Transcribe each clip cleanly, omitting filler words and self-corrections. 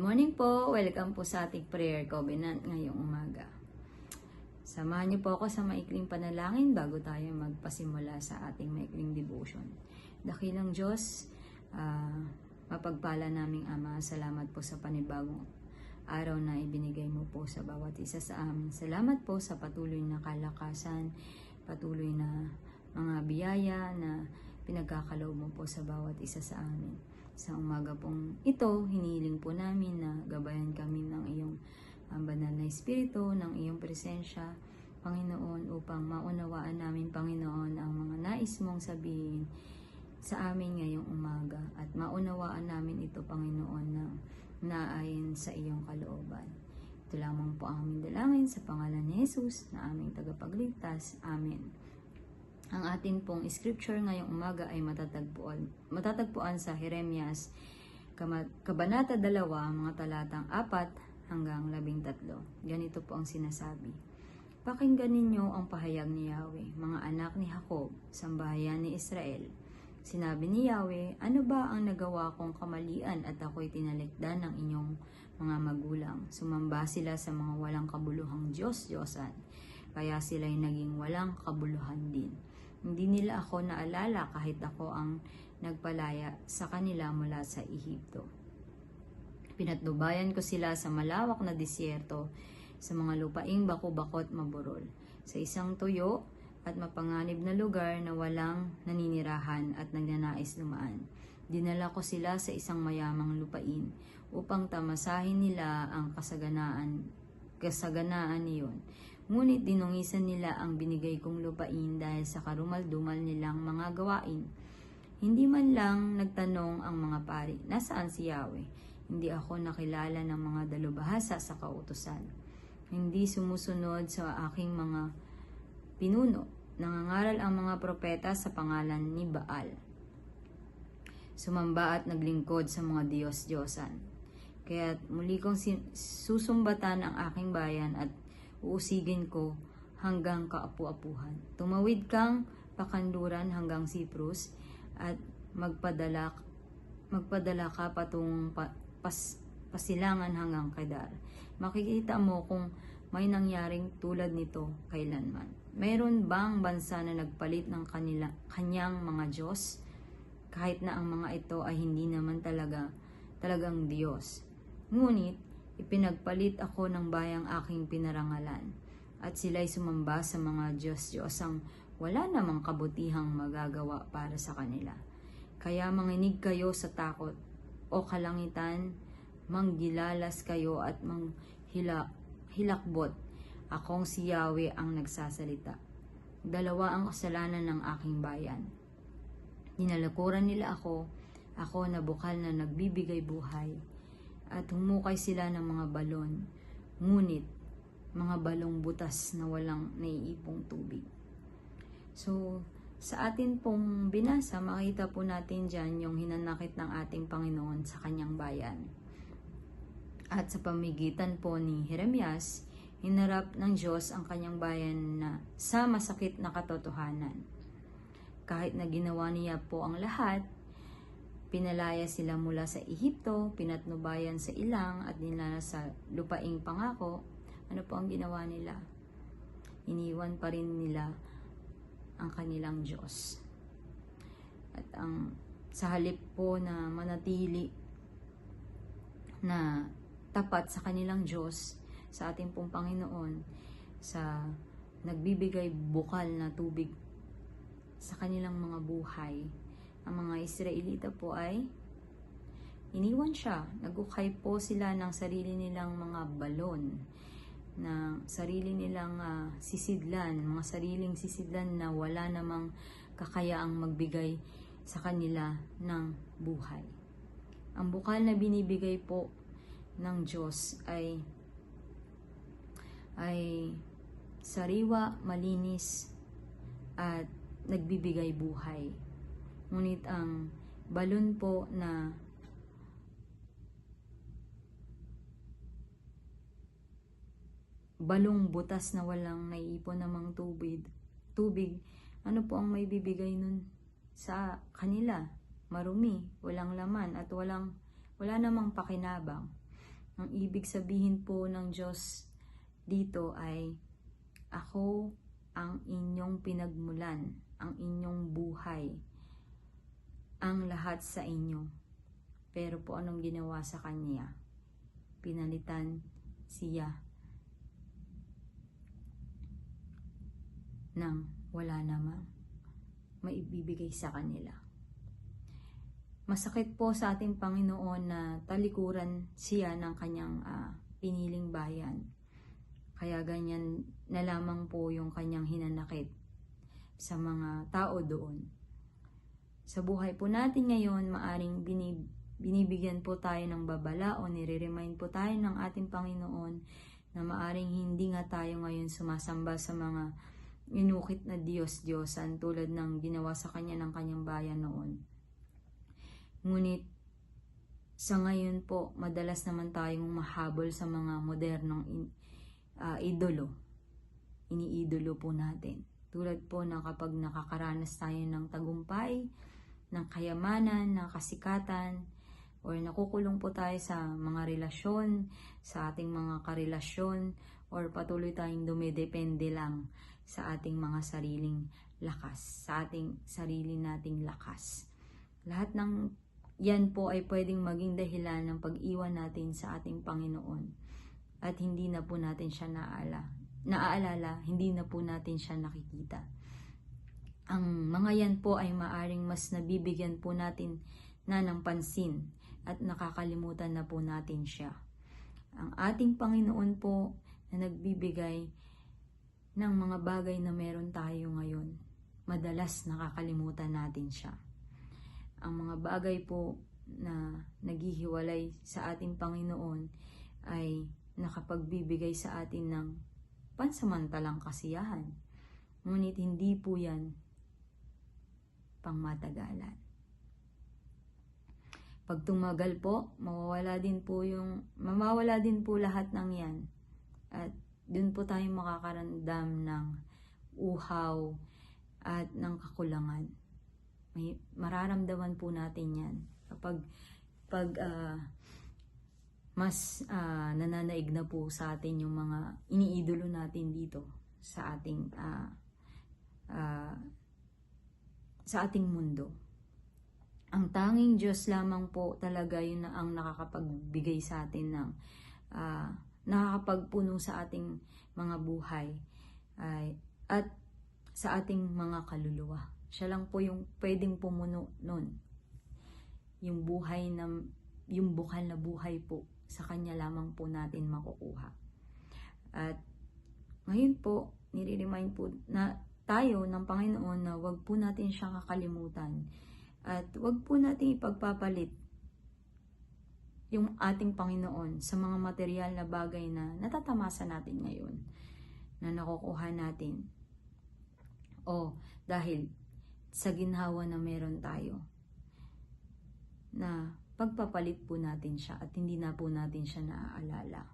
morning po! Welcome po sa ating prayer covenant ngayong umaga. Samahan niyo po ako sa maikling panalangin bago tayo magpasimula sa ating maikling devotion. Dakilang Diyos, mapagpala naming Ama, salamat po sa panibagong araw na ibinigay mo po sa bawat isa sa amin. Salamat po sa patuloy na kalakasan, patuloy na mga biyaya na pinagkakaloob mo po sa bawat isa sa amin. Sa umaga pong ito, hinihiling po namin na gabayan kami ng iyong banal na Espiritu, ng iyong presensya, Panginoon, upang maunawaan namin, Panginoon, ang mga nais mong sabihin sa amin ngayong umaga at maunawaan namin ito, Panginoon, na naayon sa iyong kalooban. Ito lamang po ang aming dalangin sa pangalan ni Jesus na aming tagapagligtas. Amen. Ang atin pong scripture ngayong umaga ay matatagpuan sa Jeremias, Kabanata 2, mga talatang 4 hanggang 13. Ganito po ang sinasabi. Pakinggan ninyo ang pahayag ni Yahweh, mga anak ni Jacob, sambahayan ni Israel. Sinabi ni Yahweh, ano ba ang nagawa kong kamalian at ako'y tinalikdan ng inyong mga magulang? Sumamba sila sa mga walang kabuluhang Diyos-Diyosan, kaya sila'y naging walang kabuluhan din. Hindi nila ako naalala kahit ako ang nagpalaya sa kanila mula sa Ehipto. Pinatnubayan ko sila sa malawak na disyerto, sa mga lupaing bako-bakot maburol, sa isang tuyo at mapanganib na lugar na walang naninirahan at nagnanais lumaan. Dinala ko sila sa isang mayamang lupain upang tamasahin nila ang kasaganaan niyon. Ngunit dinungisan nila ang binigay kong lupain dahil sa karumal-dumal nilang mga gawain. Hindi man lang nagtanong ang mga pari, nasaan si Yahweh? Hindi ako nakilala ng mga dalubhasa sa kautusan. Hindi sumusunod sa aking mga pinuno. Nangangaral ang mga propeta sa pangalan ni Baal. Sumamba at naglingkod sa mga Diyos-Diyosan. Kaya't muli kong susumbatan ang aking bayan at uusigin ko hanggang kaapu-apuhan. Tumawid kang pakanluran hanggang Cyprus at magpadala ka patungong pasilangan hanggang Kedar. Makikita mo kung may nangyaring tulad nito kailanman. Mayroon bang bansa na nagpalit ng kanyang mga Diyos? Kahit na ang mga ito ay hindi naman talagang Diyos. Ngunit, ipinagpalit ako ng bayang aking pinarangalan, at sila'y sumamba sa mga Diyos-Diyosang wala namang kabutihang magagawa para sa kanila. Kaya manginig kayo sa takot, o kalangitan, manggilalas kayo at hilakbot. Akong si Yahweh ang nagsasalita. Dalawa ang kasalanan ng aking bayan. Dinalakuran nila ako na bukal na nagbibigay buhay, at humukay sila ng mga balon, ngunit mga balong butas na walang naiipong tubig. So, sa atin pong binasa, makita po natin dyan yung hinanakit ng ating Panginoon sa kanyang bayan. At sa pamigitan po ni Jeremias, hinarap ng Diyos ang kanyang bayan na sa masakit na katotohanan. Kahit na ginawa niya po ang lahat, pinalaya sila mula sa Ehipto, pinatnubayan sa ilang at dinala sa lupaing pangako. Ano po ang ginawa nila? Iniwan pa rin nila ang kanilang Diyos. At sa halip po na manatili na tapat sa kanilang Diyos, sa ating pong Panginoon, sa nagbibigay bukal na tubig sa kanilang mga buhay, ang mga Israelita po ay iniwan siya. Nagukay po sila ng sarili nilang mga balon, ng sarili nilang mga sariling sisidlan na wala namang kakayaang magbigay sa kanila ng buhay. Ang bukal na binibigay po ng Diyos ay sariwa, malinis, at nagbibigay buhay. Ngunit ang balon po na balong butas na walang naiipon namang tubig, ano po ang may bibigay nun sa kanila? Marumi, walang laman, at wala namang pakinabang. Ang ibig sabihin po ng Diyos dito ay, ako ang inyong pinagmulan, ang inyong buhay, ang lahat sa inyo. Pero po anong ginawa sa kanya? Pinalitan siya nang wala namang maibibigay sa kanila. Masakit po sa ating Panginoon na talikuran siya ng kanyang piniling bayan. Kaya ganyan na lamang po yung kanyang hinanakit sa mga tao doon. Sa buhay po natin ngayon, maaring binibigyan po tayo ng babala o nire-remind po tayo ng ating Panginoon na maaring hindi nga tayo ngayon sumasamba sa mga inukit na Diyos-Diyosan tulad ng ginawa sa kanya ng kanyang bayan noon. Ngunit sa ngayon po, madalas naman tayong mahabol sa mga modernong idolo. Iniidolo po natin. Tulad po na kapag nakakaranas tayo ng tagumpay, ng kayamanan, ng kasikatan, or nakukulong po tayo sa mga relasyon, sa ating mga karelasyon, or patuloy tayong dumidepende lang sa ating mga sariling lakas, sa ating sarili nating lakas. Lahat ng yan po ay pwedeng maging dahilan ng pag-iwan natin sa ating Panginoon at hindi na po natin siya naaalala, hindi na po natin siya nakikita. Ang mga yan po ay maaring mas nabibigyan po natin na ng pansin at nakakalimutan na po natin siya. Ang ating Panginoon po na nagbibigay ng mga bagay na meron tayo ngayon, madalas nakakalimutan natin siya. Ang mga bagay po na naghihiwalay sa ating Panginoon ay nakapagbibigay sa atin ng pansamantalang kasiyahan. Ngunit hindi po yan pangmatagalan. Pag tumagal po, mawawala din po lahat ng yan. At dun po tayo makakaramdam ng uhaw at ng kakulangan. Mararamdaman po natin yan kapag mas nananaig na po sa atin yung mga iniidolo natin dito sa ating mundo. Ang tanging Diyos lamang po talaga yun ang nakakapagbigay sa atin ng nakakapagpuno sa ating mga buhay at sa ating mga kaluluwa. Siya lang po yung pwedeng pumuno nun. Yung bukal na buhay po, sa Kanya lamang po natin makukuha. At ngayon po, nire-remind po na tayo ng Panginoon na wag po natin siyang kakalimutan. At wag po natin ipagpapalit yung ating Panginoon sa mga material na bagay na natatamasa natin ngayon, na nakukuha natin. O dahil sa ginhawa na meron tayo, na pagpapalit po natin siya at hindi na po natin siya naaalala.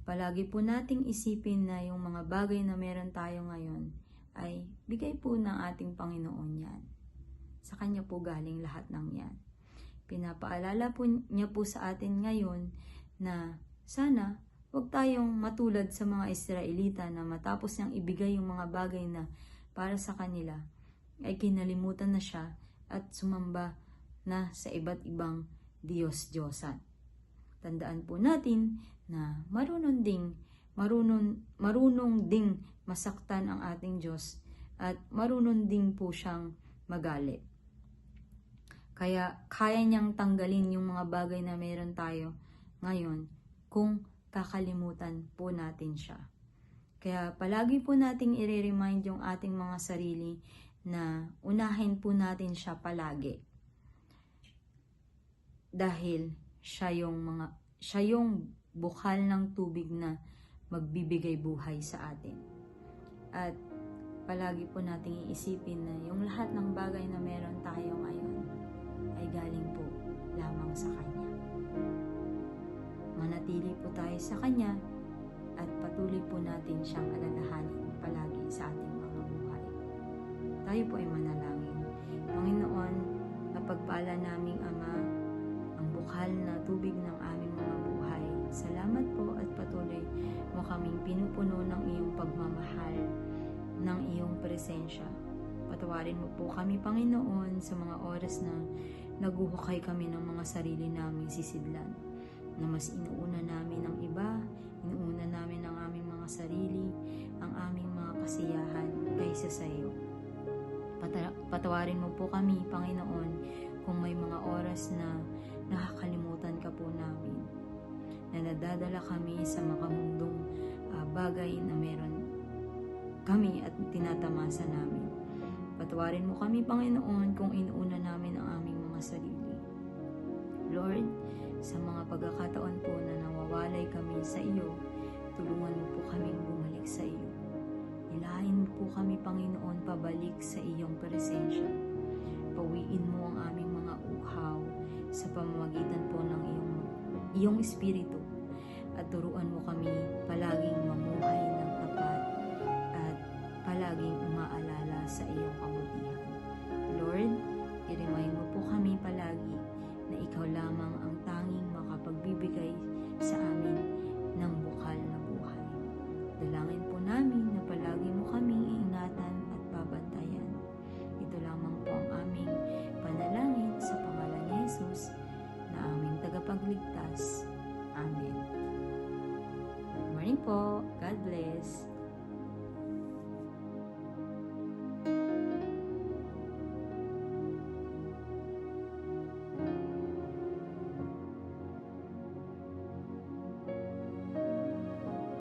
Palagi po nating isipin na yung mga bagay na meron tayo ngayon ay bigay po ng ating Panginoon yan. Sa Kanya po galing lahat ng yan. Pinapaalala po niya po sa atin ngayon na sana huwag tayong matulad sa mga Israelita na matapos niyang ibigay yung mga bagay na para sa kanila, ay kinalimutan na siya at sumamba na sa iba't ibang Diyos-Diyosan. Tandaan po natin na marunong ding masaktan ang ating Diyos at marunong ding po siyang magalit. Kaya kaya niyang tanggalin yung mga bagay na meron tayo ngayon kung kakalimutan po natin siya. Kaya palagi po nating i-remind yung ating mga sarili na unahin po natin siya palagi. Dahil siya yung bukal ng tubig na magbibigay buhay sa atin. At palagi po nating iisipin na yung lahat ng bagay na meron tayo ngayon ay galing po lamang sa Kanya. Manatili po tayo sa Kanya at patuloy po natin siyang alalahanin palagi sa ating mga buhay. Tayo po ay manalangin. Panginoon, napagpala naming Ama, ang bukal na tubig ng aming mga buhay salamat po at patuloy mo kaming pinupuno ng iyong pagmamahal, ng iyong presensya. Patawarin mo po kami, Panginoon, sa mga oras na naguhukay kami ng mga sarili naming sisidlan, na mas inuuna namin ang iba, inuuna namin ang aming mga sarili, ang aming mga kasiyahan kaysa sa iyo. Patawarin mo po kami, Panginoon, kung may mga oras na nakakalimutan ka po namin, na nadadala kami sa makamundong bagay na meron kami at tinatamasa namin. Patawarin mo kami, Panginoon, kung inuuna namin ang aming mga sarili. Lord, sa mga pagkakataon po na nawawalay kami sa iyo, tulungan mo po kaming bumalik sa iyo. Ilahin mo po kami, Panginoon, pabalik sa iyong presensya. Pawiin mo ang aming mga uhaw sa pamamagitan po ng iyong espiritu, at turuan mo kami palaging mamuhay ng tapat at palaging umaalala sa iyong kabutihan. Lord, i-remind mo po kami palagi na ikaw lamang ang tanging makapagbibigay sa amin ng bukal na buhay. Dalangin po namin na palagi mo kaming iingatan at babantayan. Ito lamang po ang aming panalangin sa pangalan ni Jesus na aming tagapagligtas. Amen. Good morning po. God bless.